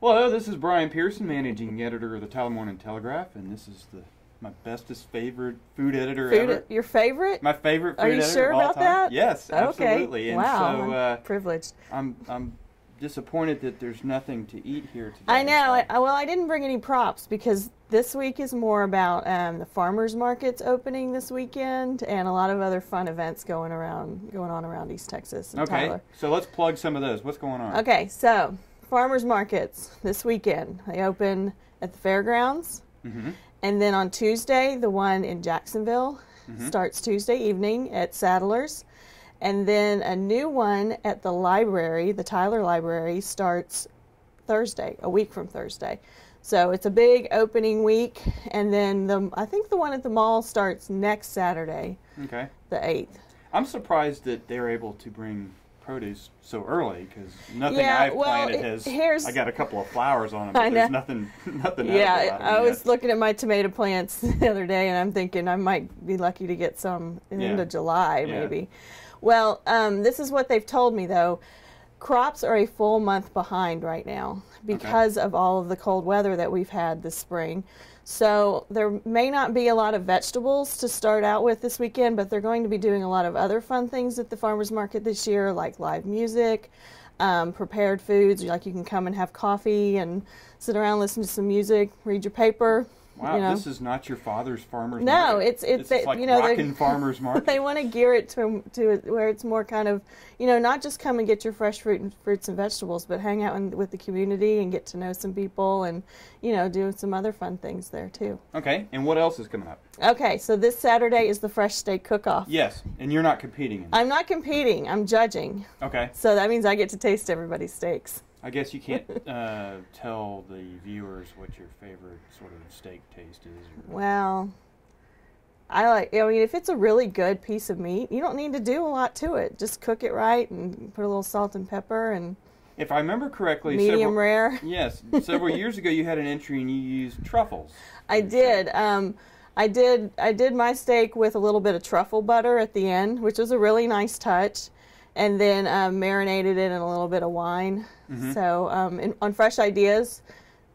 Hello, this is Brian Pearson, managing editor of the Tyler Morning Telegraph, and this is my bestest favorite food editor ever. Your favorite? My favorite food editor Are you sure of all about time. that? Yes, absolutely. Okay. And wow, so, I'm privileged. I'm disappointed that there's nothing to eat here today. I know. Well, I didn't bring any props because this week is more about the farmers markets opening this weekend and a lot of other fun events going on around East Texas and Tyler. So let's plug some of those. What's going on? Okay, so farmers markets this weekend. They open at the fairgrounds. Mm-hmm. And then on Tuesday, the one in Jacksonville starts Tuesday evening at Sadler's. And then a new one at the library, the Tyler Library, starts Thursday, a week from Thursday. So it's a big opening week. And then I think the one at the mall starts next Saturday, the 8th. I'm surprised that they're able to bring produce so early because nothing I've planted has. I got a couple of flowers on them, but there's nothing. Yeah, I was looking at my tomato plants the other day, and I'm thinking I might be lucky to get some into July, maybe. Well, this is what they've told me though. Crops are a full month behind right now because of all of the cold weather that we've had this spring. So there may not be a lot of vegetables to start out with this weekend, but they're going to be doing a lot of other fun things at the farmers market this year, like live music, prepared foods, like you can come and have coffee and sit around, listen to some music, read your paper. Wow, this is not your father's farmer's market. No, it's like rockin' farmer's market. They want to gear it to where it's more kind of, not just come and get your fresh fruits and vegetables, but hang out with the community and get to know some people and, do some other fun things there too. Okay, and what else is coming up? Okay, so this Saturday is the Fresh Steak Cook-Off. Yes, and you're not competing in this. I'm not competing, I'm judging. Okay. So that means I get to taste everybody's steaks. I guess you can't tell the viewers what your favorite sort of steak taste is. Well, if it's a really good piece of meat, you don't need to do a lot to it. Just cook it right and put a little salt and pepper and. If I remember correctly, medium rare. Yes, several years ago you had an entry and you used truffles. I did. I did my steak with a little bit of truffle butter at the end, which was a really nice touch. And then marinated it in a little bit of wine. So on Fresh Ideas,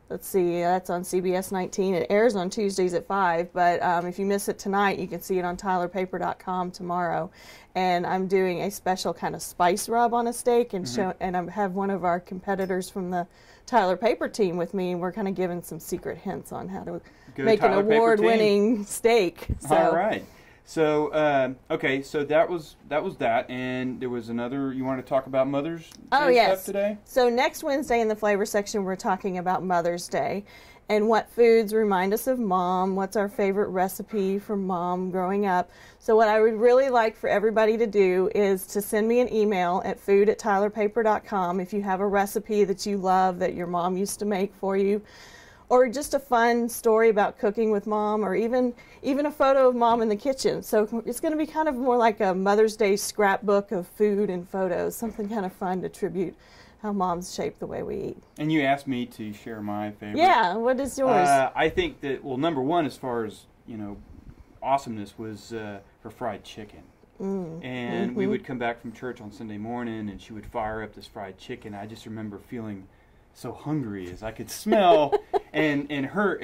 let's see, that's on CBS 19. It airs on Tuesdays at 5, but if you miss it tonight, you can see it on tylerpaper.com tomorrow. And I'm doing a special kind of spice rub on a steak, and I have one of our competitors from the Tyler Paper team with me, and we're kind of giving some secret hints on how to make an award-winning steak. So. All right. So, okay, so that was that, and there was another, you want to talk about Mother's Day stuff today? So next Wednesday in the flavor section, we're talking about Mother's Day and what foods remind us of Mom, what's our favorite recipe from Mom growing up. So what I would really like for everybody to do is to send me an email at food@tylerpaper.com if you have a recipe that you love that your mom used to make for you. Or just a fun story about cooking with Mom, or even a photo of Mom in the kitchen. So it's going to be kind of more like a Mother's Day scrapbook of food and photos, something kind of fun to tribute how Moms shape the way we eat. And you asked me to share my favorite. Yeah, what is yours? I think that, well, number one, as far as, awesomeness was her fried chicken. And we would come back from church on Sunday morning, and she would fire up this fried chicken. I just remember feeling so hungry as I could smell, and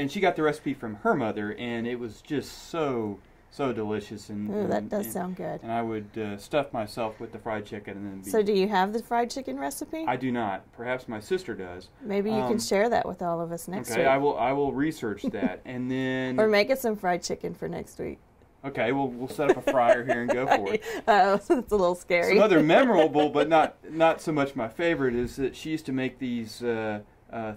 she got the recipe from her mother, and it was just so delicious. And that does sound good. And I would stuff myself with the fried chicken, and then. So do you have the fried chicken recipe? I do not. Perhaps my sister does. Maybe you can share that with all of us next week. Okay, I will research that, and then. Or make us some fried chicken for next week. Okay, we'll set up a fryer here and go for it. Oh, it's a little scary. Some other memorable, but not so much my favorite, is that she used to make these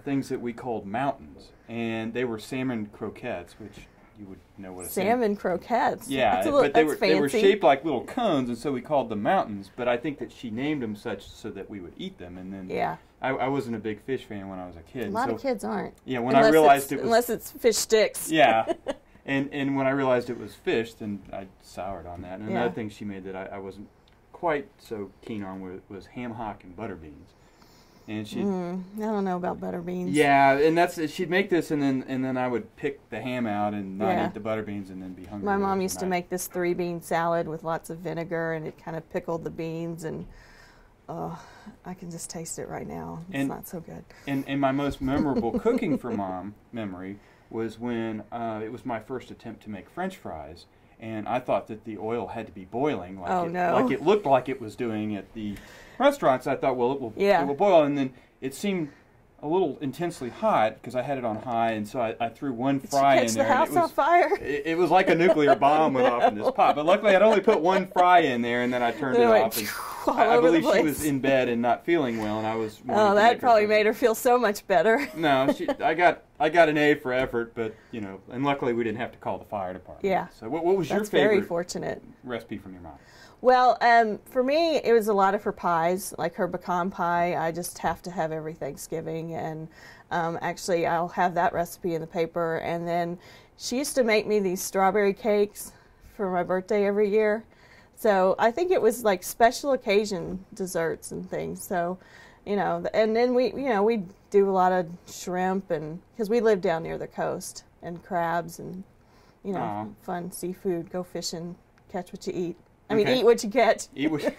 things that we called mountains, and they were salmon croquettes, which you would know what a salmon croquettes. Yeah, but they were shaped like little cones, and so we called them mountains. But I think that she named them such so that we would eat them, and then I wasn't a big fish fan when I was a kid. A lot of kids aren't. Yeah, when I realized it was unless it's fish sticks. Yeah. And when I realized it was fish, then I soured on that. And another thing she made that I wasn't quite so keen on was ham hock and butter beans. And she, I don't know about butter beans. Yeah, and she'd make this, and then I would pick the ham out and not eat the butter beans, and then be hungry. My mom used to make this 3-bean salad with lots of vinegar, and it kind of pickled the beans, and Oh, I can just taste it right now. It's not so good. And my most memorable cooking for Mom memory was when it was my first attempt to make French fries, and I thought that the oil had to be boiling like it looked like it was doing at the restaurants. I thought, well, it will boil, and then it seemed a little intensely hot because I had it on high, and so I threw one fry in there. The house on fire? It was like a nuclear bomb went off in this pot. But luckily, I'd only put one fry in there, and then I turned it off. And I believe she was in bed and not feeling well, and I was. Oh, that probably made her feel so much better. No, I got an A for effort, but and luckily we didn't have to call the fire department. Yeah. So what was your favorite? Very fortunate recipe from your mom? Well, for me, it was a lot of her pies, like her pecan pie. I just have to have every Thanksgiving, and actually, I'll have that recipe in the paper. And then she used to make me these strawberry cakes for my birthday every year. So I think it was like special occasion desserts and things. So, and then we do a lot of shrimp, and because we live down near the coast, and crabs and fun seafood. Go fishing, catch what you eat. I mean, eat what you catch. Eat what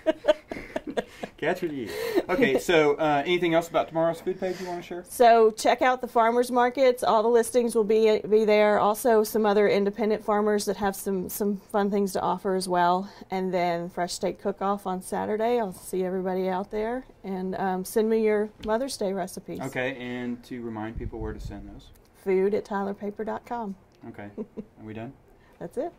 catch what you eat. Okay, so anything else about tomorrow's food page you want to share? So check out the farmers markets. All the listings will be there. Also, some other independent farmers that have some fun things to offer as well. And then Fresh Steak Cook-Off on Saturday. I'll see everybody out there. And send me your Mother's Day recipes. Okay, and to remind people where to send those. Food@tylerpaper.com. Okay. Are we done? That's it.